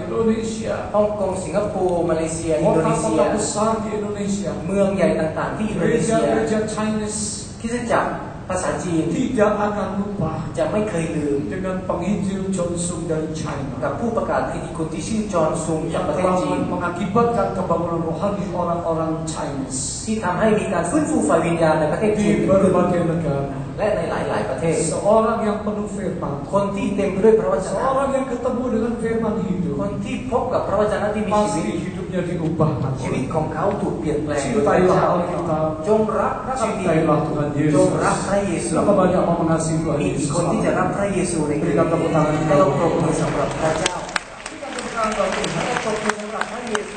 Indonesia, ฮ่องกงสิงคโปร์มาเลเซียอินโดนีเซีย kota-kota besar di Indonesia, เมืองใหญ่ต่างๆที่อินโดนีเซีย gereja-gereja Chinese คริสตจักรภาษาจีน tidak akan lupa จะไม่เคยลืม dengan penginjil John Sung dari China กับผู้ประกาศกิตติคุณที่ชื่อจอห์นซุงจาก yang ประเทศ telah จีน mengakibatkan kebangunan rohani orang-orang Chinese ที่ทำให้มีการฟื้นฟูฝ่ายวิญญาณในประเทศจีน di berbagai negara. และในหลายๆประเทศ Seorang yang penuh firman, คนที่เต็มไปด้วยพระวจนะ seorang yang ketemu dengan firman ค hidup, นที่พบกับพระวจนะที่มีชี pasti วิต hidupnya diubahkan. ชีวิตของเขาถูกเปลี่ยนแปลงโดยพระ Cintailah เจ้า Alkitab, จงรักพระคัมภีร์ cintailah Tuhan จง Yesus. รักพระเยซู Berapa banyak mau mengasihi Tuhan มีกี่ Yesus? คนที่จะรับพระเยซูในคืน Berikan tepuk tangan ให้เราปรบมือสำหรับพระเจ้า Berikan tepuk tangan buat Tuhan. ให้เราปรบมือสำหรับพระเยซู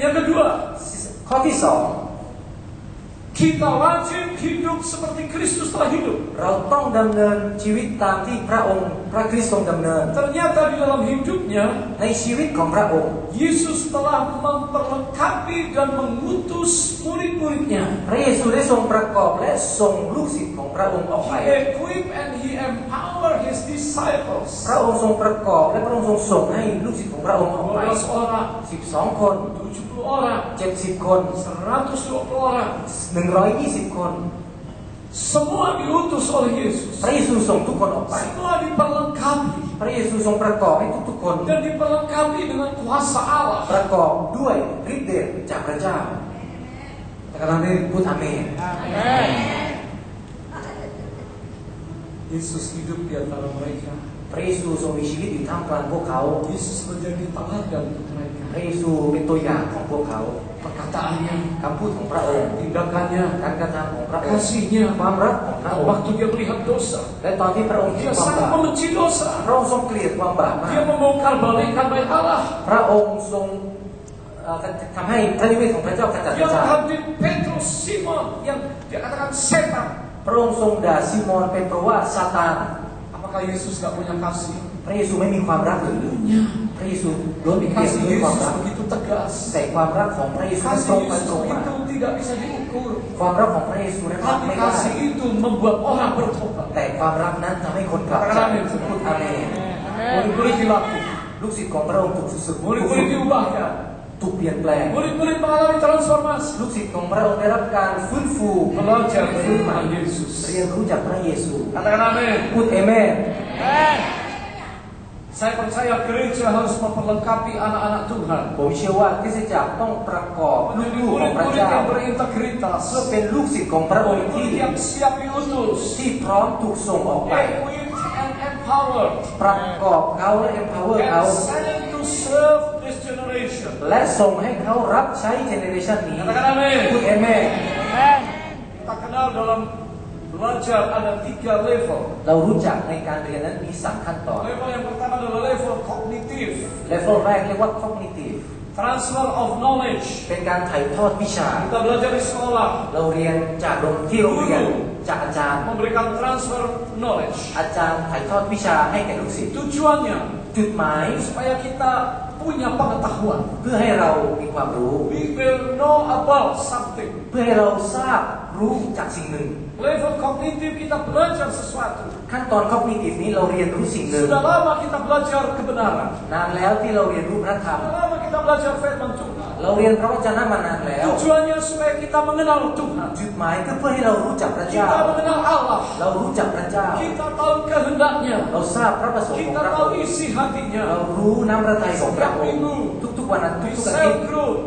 Yang kedua, ข้อที่สอง kita wajib hidup seperti Kristus telah hidup. เราต้องดำเนินชีวิตตามที่พระองค์พระคริสต์ทรงดำเนิน Ternyata di dalam hidupnya, ในชีวิตของพระองค์ Yesus telah memperlengkapi dan mengutus murid-muridnya. พระเยซูได้ทรงประกอบและส่งลูกศิษย์ของพระองค์ออกไป He equipped and he empowered his disciples. พระองค์ทรงประกอบและพระองค์ทรงส่งให้ลูกศิษย์ของพระองค์ออกไป 12 orang, 12 คน 70 orang, 70 คน 120 orang. 120 คน Semua diutus oleh Yesus. พระเยซูส่งทุกคนออกไป Semua diperlengkapi พระเยซูทรงประกอบให้ทุกๆคน dan diperlengkapi dengan kuasa Allah. ประกอบด้วยฤทธิ์เดชจากพระเจ้า Katakan amin. พูดอาเมน Yesus hidup di antara mereka. พระเยซูทรงมีชีวิตอยู่ท่ามกลางพวกเขา Yesus menjadi teladan untuk mereka. พระเยซูเป็นตัวอย่างของพวกเขา Perkataannya, คำพูดของพระองค์ tindakannya, การกระทำของพระองค์ kasihnya, ความรักของพระองค์ waktu dia melihat dosa, และตอนที่พระองค์เห็น dia ความ sangat บาป membenci dosa. พระองค์ทรงเกลียดความบาปมาก Dia membongkar balikkan bait Allah. พระองค์ทรงทำให้พระนิเวศของพระเจ้ากระจัดกระ Yang จาย hadir Petrus, Simon, yang dikatakan setan. พระองค์ทรงด่าซิมอนเป็นเพราะว่าซาตาน Apakah Yesus tidak punya kasih? พระเยซูไม่มีความรักหรือ Punya. พระเยซูล้วนเปลี่ยน Kasih ด้วยความ Yesus รัก begitu tegas. แต่ความรักของพระเยซูนั้น Kasih ตรงไป Yesus ตรงมา itu tidak bisa diukur. ความรักของพระเยซูนั้นวัด Tapi ไม่ได้ kasih itu membuat orang bertobat. แต่ความรักนั้นทำให้คนกลับใจพูดอาเมน Murid-murid dilatih, ลูกศิษย์ของพระองค์ถูกฝึก murid-murid diubahkan, ถูกเปลี่ยนแปลง murid-murid mengalami transformasi. ลูกศิษย์ของพระองค์ได้รับการฟื้นฟู Belajar ฟื้นใหม่ firman Yesus. เรียนรู้จากพระเยซู Katakan amin. พูดเอเมน Saya percaya gereja harus memperlengkapi anak-anak Tuhan. ผมเชื่อว่าคริสตจักรต้องประกอบลูกๆของพระ Murid-murid เจ้า yang berintegritas, เพื่อเป็นลูกศิษย์ของพระองค์ murid-murid yang siap diutus, ที่พร้อมถูกส่งออกไป equipped and empowered, ประกอบเขาและ empower เขา and sent to serve this generation. และส่งให้เขารับใช้เจเนเรชันนี้ Katakan amin. พูดเอเมน Kita kenal dalam belajar ada 3 level. เรารู้จักในการเรียนนั้นมี3ขั้นตอน Level yang pertama adalah level kognitif, เลเวลแรกเรียกว่า cognitive transfer of knowledge. เป็นการถ่ายทอดวิชา Kita belajar di sekolah, เราเรียนจากที่โรงเรียนจากอาจารย์ memberikan transfer knowledge. อาจารย์ถ่ายทอดวิชาให้แก่ลูกศิษย์ Tujuannya จุดหมาย supaya kita punya pengetahuan. เพื่อให้เรามีความรู้ We will know about something. เพื่อให้เราทราบรู้จากสิ่งหนึ่ง Level kognitif kita belajar sesuatu. ขั้นตอน cognitive นี้เราเรียนรู้สิ่งหนึ่ง Sudah lama kita belajar kebenaran. นานแล้วที่เราเรียนรู้พระธรรม Sudah lama kita belajar firman Tuhan. เราเรียนพระวจนะมานานแล้ว Tujuannya supaya kita mengenal Tuhan. จุดหมายก็เพื่อให้เรารู้จักพระเจ้า Kita mengenal Allah. เรารู้จักพระเจ้า Kita tahu kehendaknya. เราทราบพระประสงค์ของ Kita พระอ tahu งค์ isi hatinya. เรารู้น้ำพระทัยของพระองค์ทุกๆวันอาทิตย์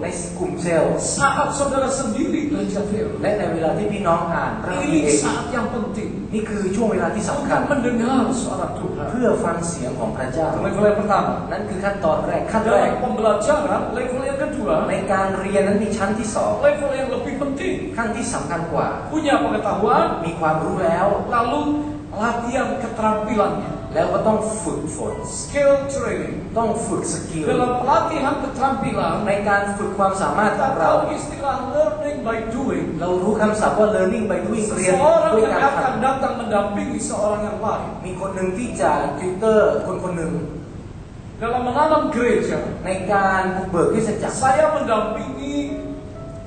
ในกลุ่มเซลล์ Saat saudara sendiri belajar firman. และในเวลาที่พี่น้องอ่านพระคัมภีร์ Ini เอง saat yang penting นี่คือช่วงเวลาที่สำคัญ untuk mendengar suara Tuhan. เพื่อฟังเสียงของพระเจ้า Level yang pertama. นั่นคือขั้นตอนแรกขั้นแรก Dalam pembelajaran, level yang kedua, ในการเรียนนั้นมีชั้นที่สอง level yang lebih penting. ขั้นที่สำคัญกว่า Punya pengetahuan, มีความรู้แล้ว lalu latihan keterampilannya. แล้วก็ต้องฝึกฝน Skill training. ต้องฝึกสกิล Dalam pelatihan keterampilan, ในการฝึกความสามารถข kita องเรา tahu istilah learning by doing. เรารู้คำศัพท์ว่า learning by doing เรียน Seseorang ด้วย yang การ akan ท datang mendampingi seorang yang lain. ำมีคนหนึ่งที่จะติวเตอร์คนหนึ่ง Dalam menanam gereja, ในการบุกเบิกคริสตจักร saya mendampingi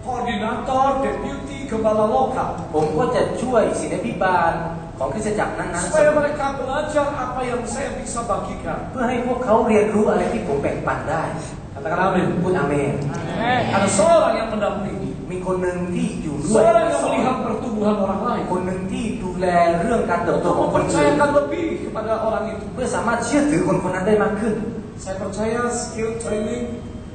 koordinator, deputi, kepala lokal. ผมก็จะช่วยศิลปิบาล ของคริสตจักรนั้นๆ supaya mereka belajar apa yang saya bisa bagikan. เพื่อให้พวกเขาเรียนรู้อะไรที่ผมแบ่งปันได้ Katakan amin. พูดอาเมน Ada seorang yang mendampingi, มีคนหนึ่งที่อยู่ด้วย seorang yang melihat pertumbuhan orang lain, คนหนึ่งที่ดูแลเรื่องการเติบโต untuk ของคนอื่น mempercayakan lebih kepada orang itu. เพื่อสามารถเชื่อถือคนคนนั้นได้มากขึ้น Saya percaya skill training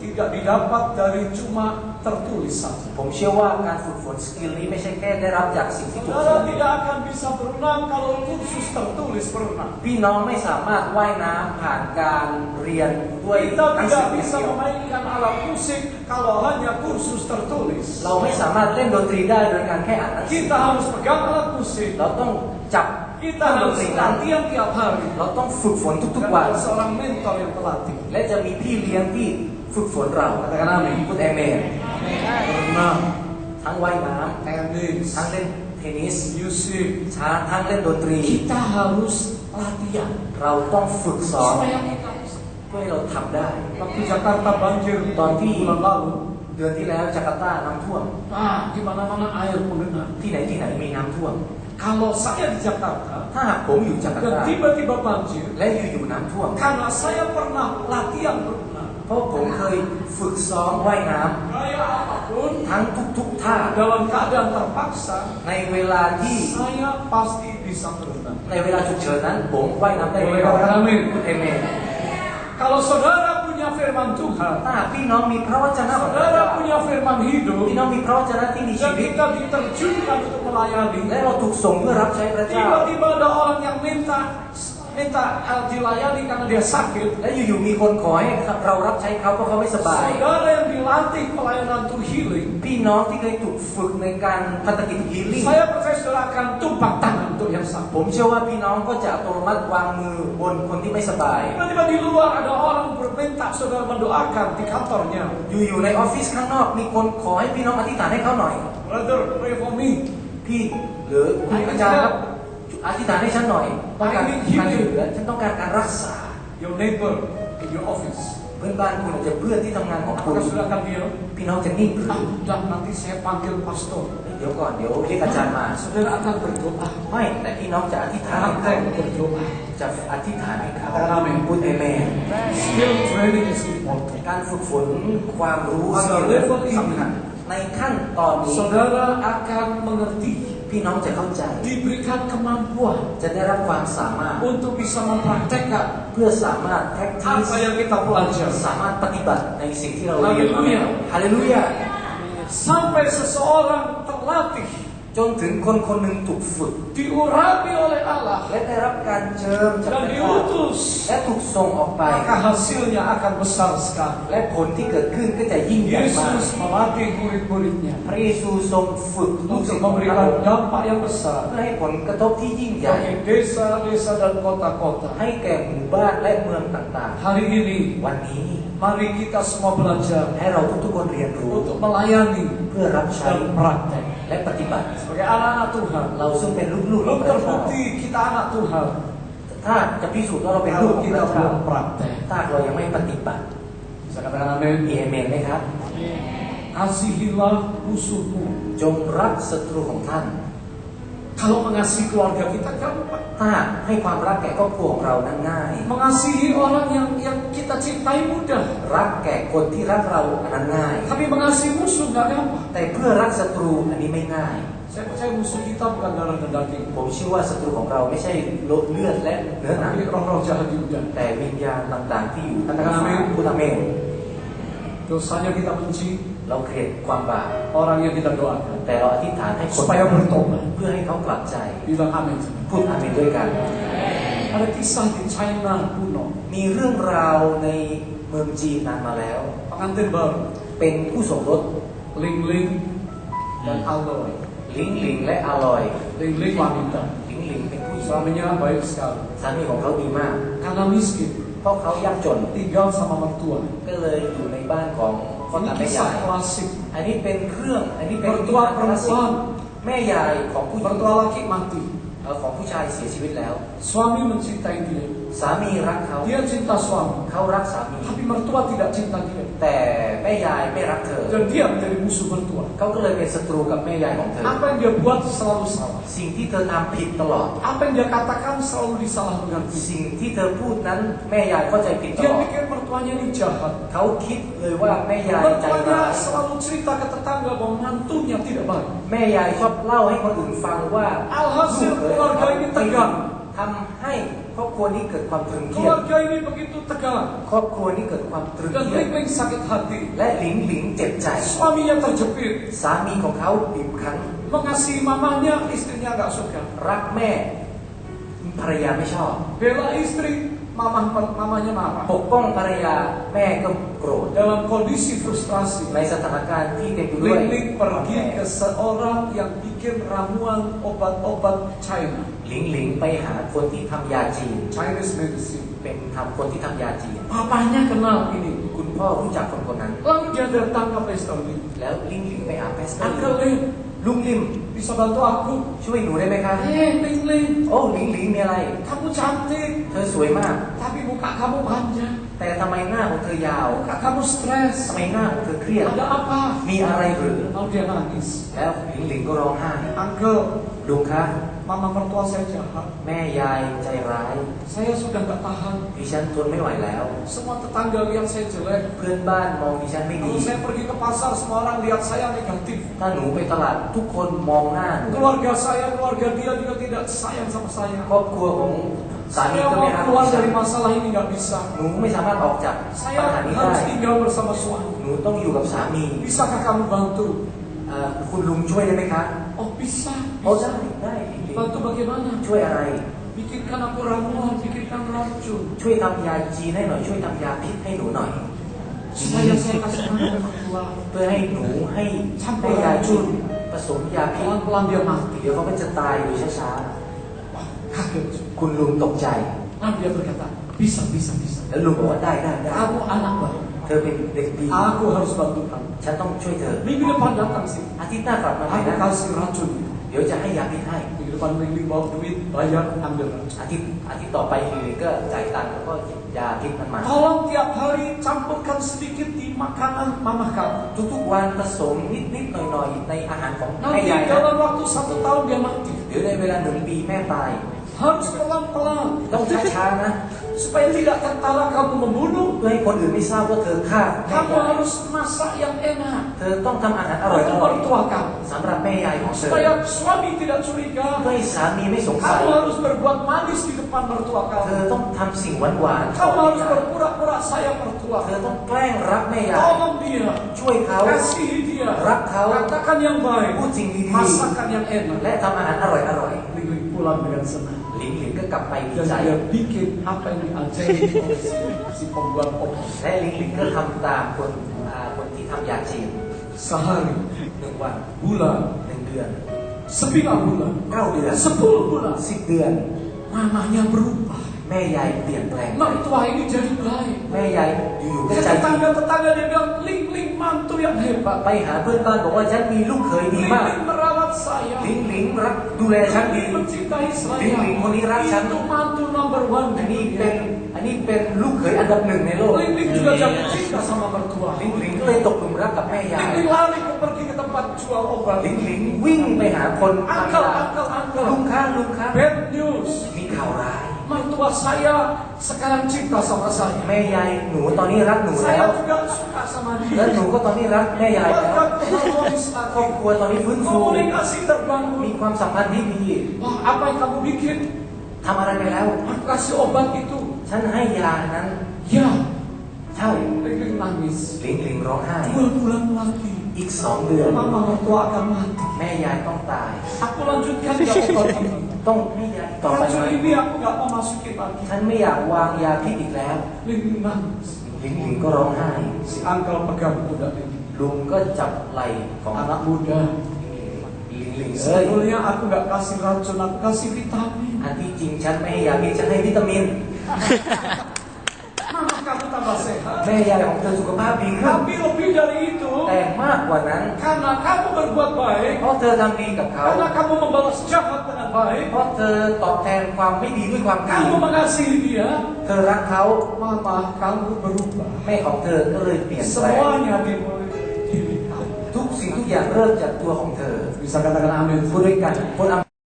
tidak didapat dari cuma tertulis saja. ผมเชื่อว่าการฝึกฝนสกิลนี้ไม่ใช่แค่ได้รับจากสิ่งที่ถูกเขีย Saudara น tidak akan bisa berenang kalau kursus tertulis berenang. พี่น้องไม่สามารถว่ายน้ำผ่านการเรียนด้วย Kita หนังสื tidak อเพียง bisa เดียว memainkan alat musik kalau hanya kursus tertulis. เราไม่สามารถเล่นดนตรีได้โดยการแค่อ่านหนังสือ Kita harus pegang alat musik. เราต้องจับ Kita เครื่องดน harus ตรีนั้น latihan tiap hari. เราต้องฝึกฝนทุก Dan ๆวัน ada seorang mentor yang pelatih. และจะมีพี่เลี้ยงที่ฝึกฝนเรา Katakan amin. พูดเอเมน Berenang, ทั้งว่ายน้ tenis, ำทั้งเล่นเทนนิส musik. ทั้งเล่นดนตรี Kita harus latihan. เราต้องฝึกซ้อม Supaya kita bisa. เพื่อให้เราทำได้ Waktu Jakarta banjir bulan lalu, เดือนที่แล้วจาการ์ตาน้ำท่วม di mana-mana air mengenang. ที่ไหนมีน้ำท่วม Kalau saya di Jakarta ถ้าหากผมอยู่จาการ์ dan ตา tiba-tiba banjir, และอยู่น้ำท่วม karena saya pernah latihan berenang, เพราะผมเคยฝึกซ้อมว่ายน้ gaya apapun, ำทั้งทุกท่า dalam keadaan terpaksa, ในเวลาที่ saya pasti bisa berenang. ในเวลาฉุกเฉินนั้นผมว่ายน้ำได้ Boleh katakan amin. พูดเอเมน Kalau saudara punya firman Tuhan, ถ้าหากพี่น้องมีพระวจนะของพระ saudara เจ้า punya firman พี่ hidup, น้องมีพระวจนะที่มีชี dan วิต kita diterjunkan untuk melayani, และเราถูกส่งเพื่อรับใช้พระเจ้า tiba-tiba ada orang yang minta dilayani karena dia sakit. และอยู่ๆมีคนขอให้เรารับใช้เขาเพราะเขาไม่สบาย Saudara yang dilatih pelayanan to healing, พี่น้องที่เคยถูกฝึกในการพัฒกิจฮีลิ่ง saya percaya saudara akan tumpang tangan untuk yang sakit. ผมเชื่อว่าพี่น้องก็จะอัตโนมัติวางมือบนคนที่ไม่สบาย Tiba-tiba di luar ada orang berminta saudara mendoakan di kantornya. อยู่ในออฟฟิศข้างนอกมีคนขอให้พี่น้องอธิษฐานให้เขาหน่อย Brother, pray for me. พี่หรือคุณอาจารย์ครับอธิษฐานให้ฉันหน่อยต้องการการช่วยเหลือฉันต้องการการรักษา Your neighbor in your office. เพื่อนบ้านคุณอาจจะเพื่อนที่ทำงานของคุณ Apakah saudara akan diam? พี่น้องจะนิ่งหรือ Dan nanti saya panggil pastor. เดี๋ยวก่อนเดี๋ยวเรียกอาจารย์มา Saudara akan berdoa. ไม่แต่พี่น้องจะอธิษฐานให้เขา Praktek berdoa. จะอธิษฐานให้เขา Amin. พูดเอเมน Skill training is important. การฝึกฝนความรู้ Pada level สำคัญ ini, ในขั้นตอนนี้ saudara akan mengerti, พี่น้องจะเข้าใจ diberikan kemampuan จะได้รับความสามารถ untuk bisa mempraktekkan เพื่อสามารถ practice apa yang kita pelajari. สามารถปฏิบัติในสิ่งที่เราเรียนมาฮาเลลูยา Sampai seseorang terlatih, จนถึงคนคนหนึ่งถูกฝึก diurapi oleh Allah, และได้รับการเจิมจาก dan พระเจ้า diutus, และถูกส่งออกไป maka hasilnya akan besar sekali. และผลที่เกิดขึ้นก็จะยิ่งใหญ่มาก Yesus melatih murid-muridnya พระเยซูทรงฝึกลูกศิษ untuk ย์ของพระอง memberikan ค์ dampak yang besar เพื่อให้ผลกระทบที่ยิ่งใหญ่ bagi desa-desa dan kota-kota. ให้แก่หมู่บ้านและเมืองต่าง Hari ini, ๆ วันนี้ mari kita semua belajar ให้เราทุกๆคนเรียนรู้ untuk melayani เพื่อรับใช้ dan praktek. และปฏิบัติ Sebagai anak-anak Tuhan, เราซึ่งเป็นลูกๆขอ belum งพระเจ้า terbukti kita anak Tuhan ถ้าจะพิสูจน์ว่าเราเป็นลูก kalau ของพ kita ระเจ้า belum praktek. ถ้าเรายังไม่ปฏิบัติ Bisa katakan amin. มีเอเมนไหมครับ Kasihilah musuhmu. จงรักศัตรูของท่าน Kalau mengasihi keluarga kita gampang. ถ้าให้ความรักแก่ครอบครัวของเรานั้นง่าย Mengasihi orang yang kita cintai mudah. รักแก่คนที่รักเราอันนั้นง่าย Tapi mengasihi musuh nggak gampang. แต่เพื่อรักศัตรูอันนี้ไม่ง่าย Saya percaya musuh kita bukan darah dan daging, ผมเชื่อว่าศัตรูของเราไม่ใช่เลือดและเนื้อหนัง tapi roh-roh jahat di udara. แต่วิญญาณต่างๆที่อยู่ Katakan amin. พูดอาเมน Dosanya kita benci, เราเกลียดความบาป orang yang kita doakan แต่เราอธิษฐานให้คน supaya bertobat. เพื่อให้เขากลับใจ Bilang amin. พูดอาเมนด้วยกัน Ada kisah di China kuno, มีเรื่องราวในเมืองจีนนานมาแล้ว pengantin baru, เป็นผู้สมรส Ling Ling dan Aloy. ลิงลิงและอลอย Ling Ling wanita, ลิงลิงเป็นผู้หญิง suaminya baik sekali. สามีของเขาดีมาก Karena miskin, เพราะเขายากจน tinggal sama mertua. ก็เลยอยู่ในบ้านของพ่อ Ini ตาแม่ยาย kisah klasik. อันนี้เป็นเครื่องอันนี้เป็น Mertua perempuan, แม่ยายของผู้หญิง mertua laki mati. ของผู้ชายเสียชีวิตแล้ว Suami mencintai dia. สามีรักเขา Dia cinta suami, เขารักสามี tapi mertua tidak cinta dia. แ แต่แม่ยายไม่รักเธอ dan dia menjadi musuh mertua. เขาก็เลยเป็นศัตรูกับแม่ยายของเธอ Apa yang dia buat selalu salah. สิ่งที่เธอทำผิดตลอด Apa yang dia katakan selalu disalah mengerti. สิ่งที่เธอพูดนั้นแม่ยายเข้าใจผิดต Dia ลอด pikir mertuanya ini jahat. เขาคิดเลยว่าแม่ยายใจร้าย Mertuanya selalu cerita ke tetangga bahwa mantunya tidak baik. แม่ยายชอบเล่าให้คนอื่นฟังว่า Alhasil keluarga ini tegang. ทำให้ครอบครัวนี้เกิดความตรึงเครียด Keluarga ini begitu tegang ครอบครัวนี้เกิดความตรึง dan เครียด Ling sakit hati. และหลิงหลิงเจ็บใจ Suaminya terjepit. สามีของเขาบีบคั้น Mengasihi mamanya, istrinya nggak suka. รักแม่ภรรยาไม่ชอบ Bela istri, mamanya marah. ปกป้องภรรยาแม่ก็โกรธ Dalam kondisi frustrasi, ในสถานการณ์ที่เต็มไปด้วย Ling pergi ke seorang yang bikin ramuan obat-obat China, หลิงหลิงไปหาคนที่ทำยาจีน Chinese medicine. เป็นคนที่ทำยาจีน Papanya kenal ini. คุณพ่อรู้จักคนคนนั้น Lalu dia datang ke pesta Ling. แล้วลิงหลิงไปหาแพสเตอร์ Uncle Ling, ลุงลิม bisa bantu aku? ช่วยหนูได้ไหมคะ Ling, โอ้หลิงหลิงมีอะไร kamu cantik, เธอสวยมาก tapi muka kamu panjang. แต่ทำไมหน้าของเธอยาว Muka kamu stres. ทำไมหน้าของเธอเครียด Ada apa? มีอะไรหรือ Lalu dia nangis. แล้วหลิงหลิงก็ร้องไห้ Uncle, ลุงคะ mama mertua saya jahat. แม่ยายใจร้าย Saya sudah nggak tahan. ดิฉันทนไม่ไหวแล้ว Semua tetangga lihat saya jelek. เพื่อนบ้านมองดิฉันไม่ดี Kalau saya pergi ke pasar, semua orang lihat saya negatif. ถ้าหนูไปตลาดทุกคนมองหน้าหนู Keluarga saya, keluarga dia juga tidak sayang sama saya. ครอบครัวของสามี Saya ก็ mau ไม่รัก keluar ดิฉัน dari masalah ini nggak bisa. หนูไม่สามารถออกจาก Saya ปัญหานี้ได้ harus tinggal bersama suami. หนูต้องอยู่กับสามี Bisakah kamu bantu? คุณลุงช่วยได้ไหมคะ Oh bisa. โอ้ได้หลิงหลิง Bantu bagaimana? ช่วยอะไร Bikinkan aku ramuan, bikinkan racun. ช่วยทำยาจีนให้หน่อยช่วยทำยาพิษให้หนูหน่อย Supaya saya kasih makan ke mertua. เพื่อให้หนูให้แม่ยาจีนผสมยาพิษ Pelan-pelan dia mati. เดี๋ยวเขาก็จะตายโดยช้า Wah, kaget. ๆคุณลุงตกใจ Lalu dia berkata, bisa. แล้วลุงบอกว่าได้ Kamu anak baik. เธอเป็นเด็กดี Aku harus bantu kamu. ฉันต้องช่วยเธอ Minggu depan datang sih. อาทิตย์หน้ากลับมาใหม่ Aku นะ kasih racun. เดี๋ยวจะให้ยาพิษให้ Minggu depan Ling bawa duit, bayar, ambil racun. อาทิตย์ต่อไปลิงก็จ่ายตังค์แล้วก็หยิบยาพิษมันมา Tolong tiap hari campurkan sedikit di makanan mama kamu. ทุกๆวันผสมนิดๆหน่อยๆในอาหารของแม่ Nanti ยายนะ dalam waktu 1 tahun dia mati. เดี๋ยวในเวลา1 ปีแม่ตาย Harus pelan-pelan. ต้องช้าๆนะ Supaya tidak tertara kamu membunuh. เพื่อให้คนอื่นไม่ทราบว่าเธอฆ่าแม่ Kamu ยาย harus masak yang enak. เธอต้องทำอาหารอร่อย Untuk mertua kamu. สำหรับแม่ยายของเธอ Supaya suami tidak curiga. เพื่อให้สามีไม่สงสัย Kamu harus berbuat manis di depan mertua เธอ kamu. ต้องทำสิ่งหวานๆ Kamu harus berpura-pura sayang mertua. เธอต้องแกล้งรักแม่ยาย Tolong dia. ช่วยเขา Kasihi dia. Rakau. Katakan yang baik. พูดสิ่งดี Masakan yang ๆ enak. และทำอาหารอร่อย Ling pulang dengan senang. ๆหลิงหลิงก็กลับไปดี Dan ใจ dia bikin apa yang diajari oleh si pembuat obat. และหลิงหลิงก็ทำตามคนที่ทำยาจีน Sehari, 1 วัน bulan, 1 เดือน 9 bulan, 9 เดือน 10 bulan. 10 เดือน Mamanya berubah. แม่ยายเปลี่ยนแปลงไป Mertua ini jadi baik. แม่ยายอยู่ๆก็ใจดี Tetangga-tetangga dia bilang, Ling mantu yang hebat. ไปหาเพื่อนบ้านบอกว่าฉันมีลูกเขยดีมาก Ling merawat saya. หลิงหลิงรักดูแลฉันดี Ling mencintai saya. Lingคนนี้รักฉัน Itu mantu number 1. อันนี้เป็นลูกเขยอันดับ 1ในโลก Ling juga jatuh cinta sama mertua. หลิงหลิงก็เลยตกหลุมรักกับแม่ยาย Ling lari pergi ke tempat jual obat. หลิงหลิงวิ่งไปหาคนทำยา Uncle. ลุงคะ Bad news. มีข่าวร้าย Mertua saya sekarang cinta sama saya. แม่ยายหนูตอนนี้รักหนูแล้ว Saya juga suka sama และ dia. หนูก็ตอนนี้รักแม่ยายแล้ว Keluarga harmonis ครอบ lagi. ครัวตอนนี้ฟื้นฟู Komunikasi มี terbangun. ความสัมพันธ์ที่ดี Wah, apa yang kamu bikin? ทำอะไรไปแล้ว Aku kasih obat itu. ฉันให้ยานั้น Ya, ใช่ Ling nangis. หลิงหลิงร้องไห้ 2 bulan lagi. อีก 2 เดือน Mama mertua akan mati. แม่ยายต้องตาย Aku lanjutkan ya obat ini. ต้องให้ยาต่อไปไหม Racun ini aku nggak mau masukin lagi. ฉันไม่อยากวางยาพิษอีกแล้ว Ling nangis. หลิงหลิงก็ร้องไห้ Si uncle pegang pundak Ling. ลุงก็จับไหล่ของ Anak muda. หลิงหลิงเอ้ย Sebetulnya aku nggak kasih racun, aku kasih vitamin. อันที่จริงฉันไม่ให้ยาพิษฉันให้วิตามิน Mama Mama kamu tambah sehat. แม่ยายของเธอสุขภาพดีขึ้น Tapi lebih dari itu, แต่มากกว่านั้น karena kamu berbuat baik, เพราะเธอทำดีกับเขา karena kamu membalas jahat dengan baik, เพราะเธอตอบแทนความไม่ดีด้วยความดี kamu mengasihi dia, เธอรักเขา Mama kamu berubah. แม่ของเธอก็เลยเปลี่ยนแปลง Semuanya dimulai dari diri kamu. ทุกสิ่งทุกอย่างเริ่มจากตัวของเธอ Bisa katakan amin. พูดด้วยกันพูด